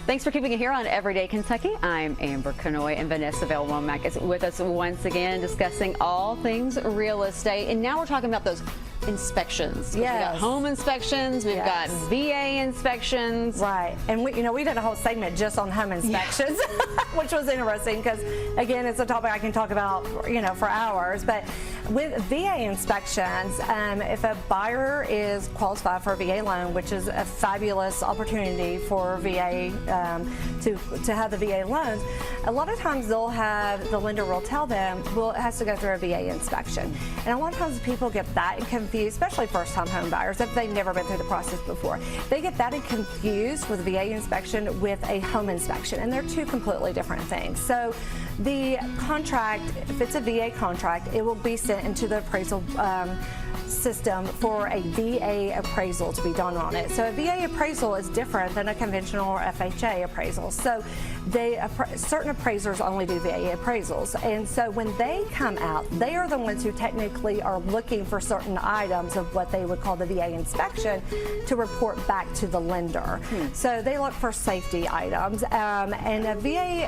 Thanks for keeping it here on Everyday Kentucky. I'm Amber Kanoy, and Vanessa Womack is with us once again discussing all things real estate. And now we're talking about those inspections. Yes. We've got home inspections, we've got VA inspections. Right. And we did a whole segment just on home inspections, which was interesting because, again, it's a topic I can talk about, for hours. But with VA inspections, if a buyer is qualified for a VA loan, which is a fabulous opportunity for VA to have the VA loans, a lot of times the lender will tell them, well, it has to go through a VA inspection. And a lot of times people get that confused, especially first-time home buyers, if they've never been through the process before. They get that confused with a VA inspection with a home inspection, and they're two completely different things. So the contract, if it's a VA contract, it will be sent into the appraisal system for a VA appraisal to be done on it. So a VA appraisal is different than a conventional or FHA appraisal. So certain appraisers only do VA appraisals. And so when they come out, they are the ones who technically are looking for certain items of what they would call the VA inspection to report back to the lender. So they look for safety items. And a VA,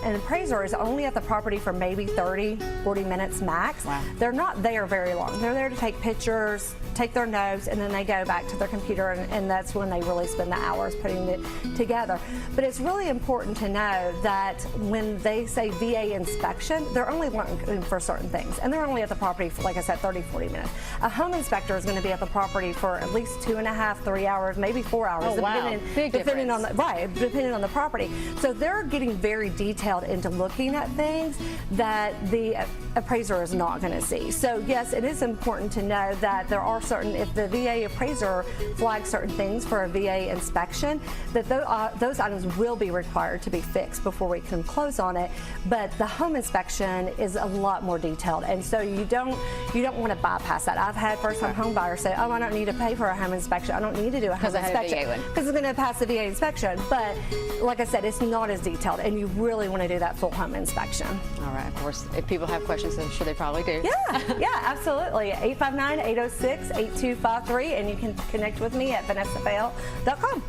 an appraiser is only at the property for maybe 30, 40 minutes max. Wow. They're not there very long. They're there to take pictures, take their notes, and then they go back to their computer, and that's when they really spend the hours putting it together. But it's really important to know that when they say VA inspection, they're only looking for certain things, and they're only at the property for, like I said, 30, 40 minutes. A home inspector is going to be at the property for at least 2.5, 3 hours, maybe 4 hours, depending on the property. So they're getting very detailed into looking at things that the appraiser is not going to see. So yes, it is important to know that there are certain, if the VA appraiser flags certain things for a VA inspection, that those items will be required to be fixed before we can close on it. But the home inspection is a lot more detailed, and so you don't want to bypass that. I've had first-time home buyers say, "Oh, I don't need to pay for a home inspection. I don't need to do a home inspection because it's going to pass the VA inspection." But like I said, it's not as detailed, and you really want to do that full home inspection. All right. Of course, if people have questions, I'm sure they probably do. Yeah, absolutely. 859-806-8253, and you can connect with me at vanessavale.com.